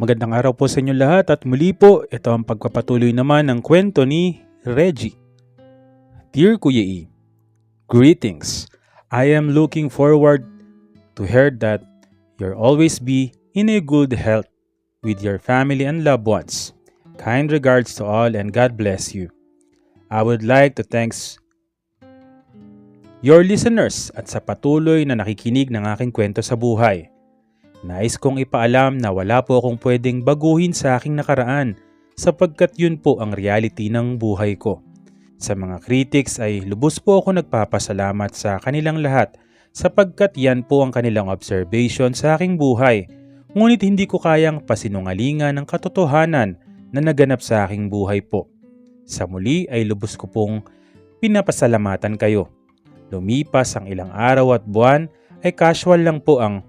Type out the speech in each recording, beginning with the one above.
Magandang araw po sa inyo lahat at muli po, ito ang pagpapatuloy naman ng kwento ni Reggie. Dear Kuya E, greetings. I am looking forward to hear that you'll always be in a good health with your family and loved ones. Kind regards to all and God bless you. I would like to thank your listeners at sa patuloy na nakikinig ng aking kwento sa buhay. Nais kong ipaalam na wala po akong pwedeng baguhin sa aking nakaraan sapagkat yun po ang reality ng buhay ko. Sa mga critics ay lubos po ako nagpapasalamat sa kanilang lahat sapagkat yan po ang kanilang observation sa aking buhay. Ngunit hindi ko kayang pasinungalingan ng katotohanan na naganap sa aking buhay po. Sa muli ay lubos ko pong pinapasalamatan kayo. Lumipas ang ilang araw at buwan ay casual lang po ang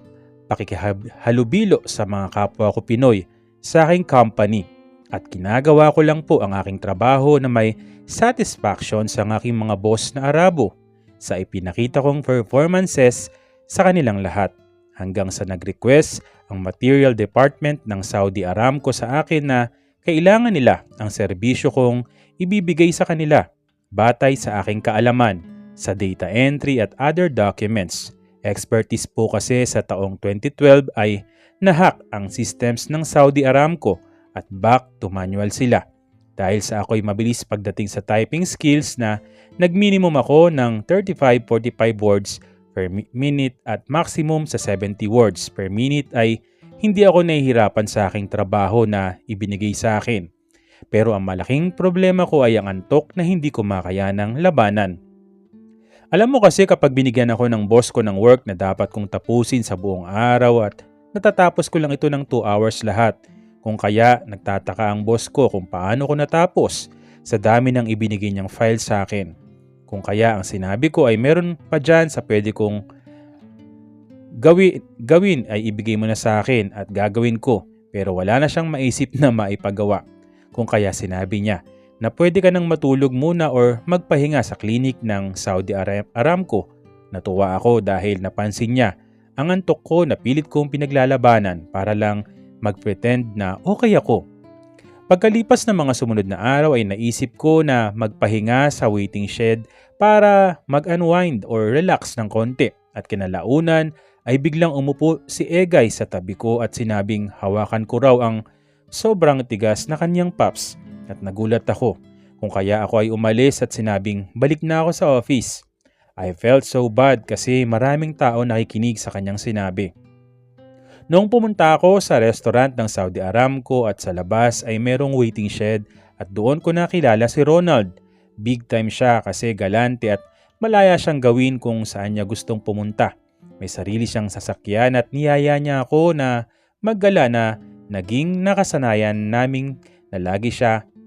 pakikihalubilo sa mga kapwa ko Pinoy sa aking company at ginagawa ko lang po ang aking trabaho na may satisfaction sa aking mga boss na Arabo sa ipinakita kong performances sa kanilang lahat hanggang sa nag-request ang material department ng Saudi Aramco sa akin na kailangan nila ang serbisyo kong ibibigay sa kanila batay sa aking kaalaman sa data entry at other documents. Expertise po kasi sa taong 2012 ay nahack ang systems ng Saudi Aramco at back to manual sila. Dahil sa ako'y mabilis pagdating sa typing skills na nag-minimum ako ng 35-45 words per minute at maximum sa 70 words per minute ay hindi ako nahihirapan sa aking trabaho na ibinigay sa akin. Pero ang malaking problema ko ay ang antok na hindi ko makayanang labanan. Alam mo kasi kapag binigyan ako ng boss ko ng work na dapat kong tapusin sa buong araw at natatapos ko lang ito ng 2 hours lahat. Kung kaya nagtataka ang boss ko kung paano ko natapos sa dami ng ibinigay niyang file sa akin. Kung kaya ang sinabi ko ay meron pa dyan sa pwede kong gawin ay ibigay mo na sa akin at gagawin ko pero wala na siyang maisip na maipagawa. Kung kaya sinabi niya na pwede ka nang matulog muna or magpahinga sa klinik ng Saudi Aramco. Natuwa ako dahil napansin niya ang antok ko na pilit kong pinaglalabanan para lang mag-pretend na okay ako. Pagkalipas ng mga sumunod na araw ay naisip ko na magpahinga sa waiting shed para mag-unwind or relax ng konti at kinalaunan ay biglang umupo si Egay sa tabi ko at sinabing hawakan ko raw ang sobrang tigas na kanyang paps. At nagulat ako kung kaya ako ay umalis at sinabing balik na ako sa office. I felt so bad kasi maraming tao nakikinig sa kanyang sinabi. Noong pumunta ako sa restaurant ng Saudi Aramco at sa labas ay merong waiting shed at doon ko nakilala si Ronald. Big time siya kasi galante at malaya siyang gawin kung saan niya gustong pumunta. May sarili siyang sasakyan at niyaya niya ako na maggala na naging nakasanayan naming na lagi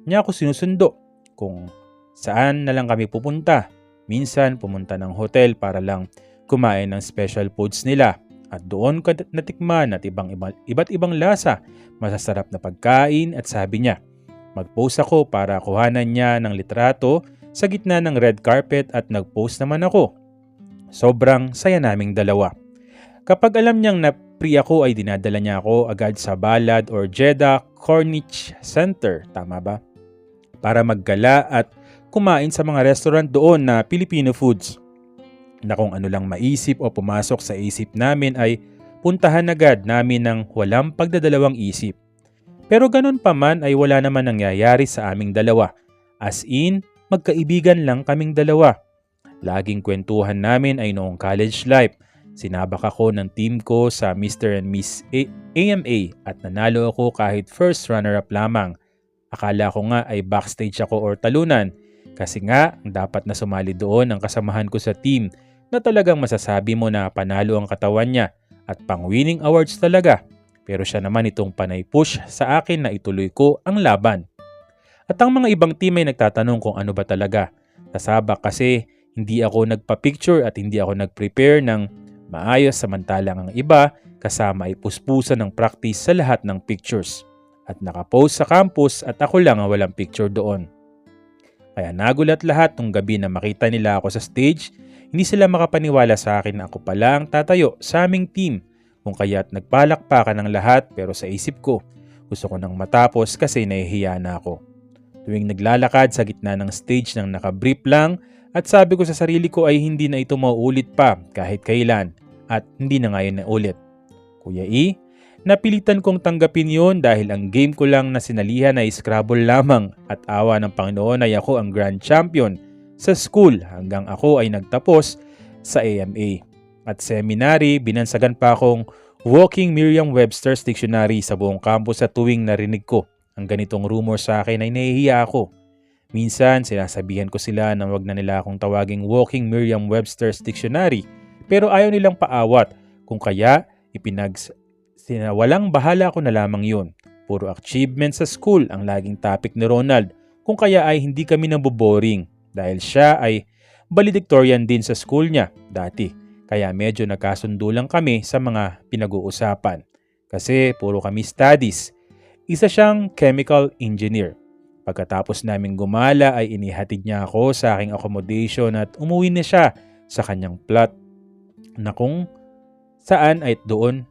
niya ako sinusundo kung saan na lang kami pupunta. Minsan pumunta ng hotel para lang kumain ng special foods nila at doon ko natikman at iba't ibang lasa, masasarap na pagkain at sabi niya, mag-post ako para kuhanan niya ng litrato sa gitna ng red carpet at nag-post naman ako. Sobrang saya naming dalawa. Kapag alam niyang na free ako ay dinadala niya ako agad sa Balad or Jeddah Corniche Center, tama ba? Para maggala at kumain sa mga restaurant doon na Filipino foods. Na kung ano lang maisip o pumasok sa isip namin ay puntahan agad namin ng walang pagdadalawang isip. Pero ganun pa man ay wala naman nangyayari sa aming dalawa. As in, magkaibigan lang kaming dalawa. Laging kwentuhan namin ay noong college life. Sinabak ako ng team ko sa Mr. and Miss AMA at nanalo ako kahit first runner-up lamang. Akala ko nga ay backstage ako or talunan kasi nga ang dapat na sumali doon ang kasamahan ko sa team na talagang masasabi mo na panalo ang katawan niya at pang-winning awards talaga. Pero siya naman itong panay push sa akin na ituloy ko ang laban. At ang mga ibang team ay nagtatanong kung ano ba talaga. Nasabak kasi hindi ako nagpa-picture at hindi ako nag-prepare ng maayos samantalang ang iba kasama ay puspusan ng practice sa lahat ng pictures. At nakapost sa campus at ako lang ang walang picture doon. Kaya nagulat lahat nung gabi na makita nila ako sa stage, hindi sila makapaniwala sa akin na ako pala ang tatayo sa aming team. Kung kaya't nagpalakpakan ng lahat pero sa isip ko, Gusto ko nang matapos kasi nahihiya na ako. Tuwing naglalakad sa gitna ng stage nang nakabrief lang at sabi ko sa sarili ko ay hindi na ito mauulit pa kahit kailan at hindi na ngayon na ulit. Kuya E, napilitan kong tanggapin yon dahil ang game ko lang na sinalihan ay Scrabble lamang at awa ng Panginoon ay ako ang grand champion sa school hanggang ako ay nagtapos sa AMA. At seminary, binansagan pa akong walking Merriam-Webster's Dictionary sa buong campus sa tuwing narinig ko ang ganitong rumor sa akin ay nahihiya ako. Minsan, sinasabihan ko sila na wag na nila akong tawaging walking Merriam-Webster's Dictionary pero ayaw nilang paawat kung kaya walang bahala ko na lamang yun. Puro achievement sa school ang laging topic ni Ronald kung kaya ay hindi kami naboboring dahil siya ay valedictorian din sa school niya dati. Kaya medyo nagkasundo lang kami sa mga pinag-uusapan kasi puro kami studies. Isa siyang chemical engineer. Pagkatapos naming gumala ay inihatid niya ako sa aking accommodation at umuwi na siya sa kanyang plot na kung saan ay doon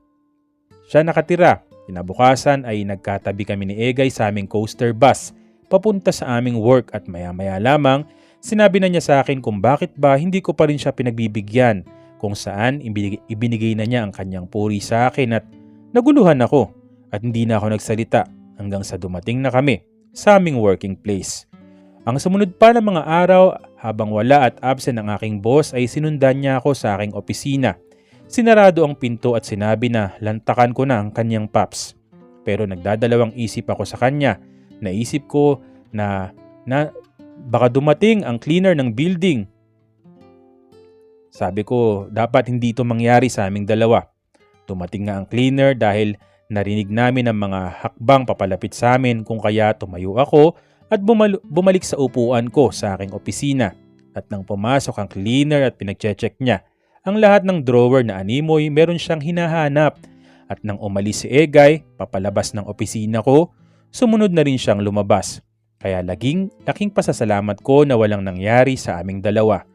siya nakatira. Kinabukasan ay nagkatabi kami ni Egay sa aming coaster bus papunta sa aming work at maya-maya lamang sinabi na niya sa akin kung bakit ba hindi ko pa rin siya pinagbibigyan kung saan ibinigay na niya ang kanyang puri sa akin at naguluhan ako. At hindi na ako nagsalita hanggang sa dumating na kami sa aming working place. Ang sumunod pa ng mga araw habang wala at absent ang aking boss ay sinundan niya ako sa aking opisina. Sinarado ang pinto at sinabi na lantakan ko na ang kanyang paps. Pero nagdadalawang isip ako sa kanya. Naisip ko na baka dumating ang cleaner ng building. Sabi ko dapat hindi ito mangyari sa aming dalawa. Dumating nga ang cleaner dahil narinig namin ang mga hakbang papalapit sa amin kung kaya tumayo ako at bumalik sa upuan ko sa aking opisina. At nang pumasok ang cleaner at pinag-check niya ang lahat ng drawer na animoy meron siyang hinahanap. At nang umalis si Egay papalabas ng opisina ko, sumunod na rin siyang lumabas. Kaya laking pasasalamat ko na walang nangyari sa aming dalawa.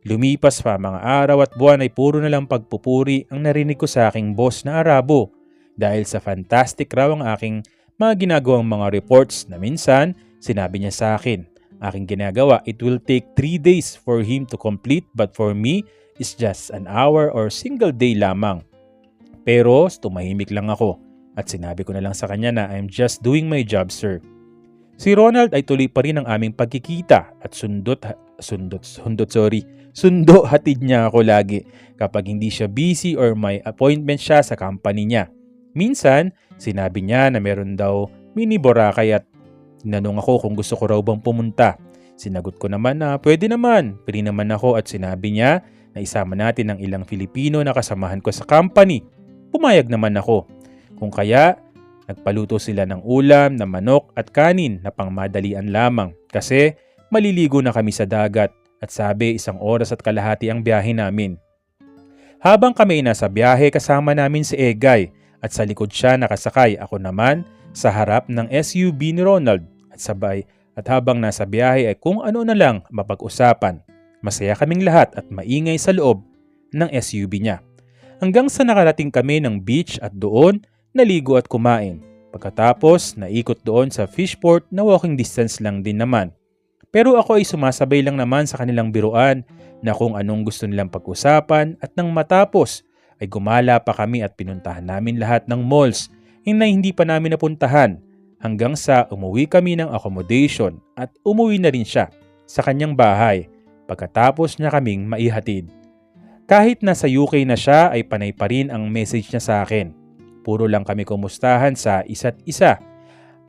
Lumipas pa mga araw at buwan ay puro na lang pagpupuri ang narinig ko sa aking boss na Arabo. Dahil sa fantastic raw ang aking mga ginagawang mga reports na minsan sinabi niya sa akin, aking ginagawa, it will take 3 days for him to complete but for me, it's just an hour or single day lamang. Pero tumahimik lang ako at sinabi ko na lang sa kanya na I'm just doing my job, sir. Si Ronald ay tuloy pa rin ang aming pagkikita at sundo hatid niya ako lagi kapag hindi siya busy or may appointment siya sa company niya. Minsan, sinabi niya na meron daw mini Boracay at tinanong ako kung gusto ko raw bang pumunta. Sinagot ko naman na pwede naman. Pwede naman ako at sinabi niya na isama natin ang ilang Filipino na kasamahan ko sa company. Pumayag naman ako. Kung kaya, nagpaluto sila ng ulam na manok at kanin na pangmadalian lamang kasi maliligo na kami sa dagat at sabi 1 oras at kalahati ang biyahe namin. Habang kami nasa biyahe kasama namin si Egay, at sa likod siya nakasakay, ako naman sa harap ng SUV ni Ronald at habang nasa biyahe ay kung ano na lang mapag-usapan. Masaya kaming lahat at maingay sa loob ng SUV niya. Hanggang sa nakarating kami ng beach at doon naligo at kumain. Pagkatapos naikot doon sa fishport na walking distance lang din naman. Pero ako ay sumasabay lang naman sa kanilang biruan na kung anong gusto nilang pag-usapan at nang matapos ay gumala pa kami at pinuntahan namin lahat ng malls na hindi pa namin napuntahan hanggang sa umuwi kami ng accommodation at umuwi na rin siya sa kanyang bahay pagkatapos niya kaming maihatid. Kahit nasa UK na siya ay panay pa rin ang message niya sa akin. Puro lang kami kumustahan sa isa't isa.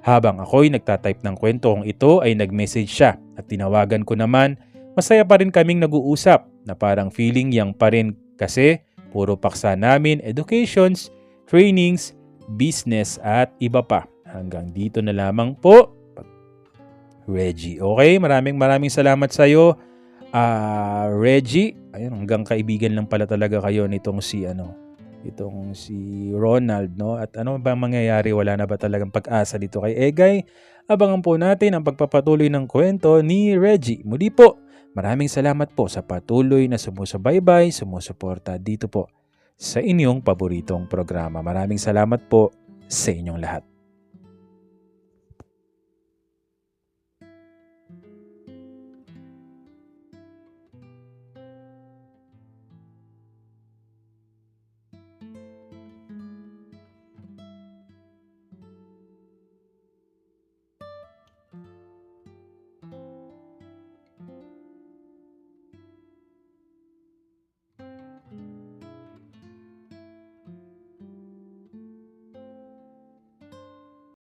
Habang ako'y nagtatype ng kwento kong ito ay nag-message siya at tinawagan ko naman, masaya pa rin kaming nag-uusap na parang feeling yang pa rin kasi puro paksa namin, educations, trainings, business at iba pa. Hanggang dito na lamang po, Reggie. Okay, maraming salamat sa iyo, Reggie. Ayun, hanggang kaibigan lang pala talaga kayo nitong si Ronald, no? At ano ba mangyayari? Wala na ba talagang pag-asa dito kay Egay? Abangan po natin ang pagpapatuloy ng kwento ni Reggie. Muli po, maraming salamat po sa patuloy na sumusubaybay, sumusuporta dito po sa inyong paboritong programa. Maraming salamat po sa inyong lahat.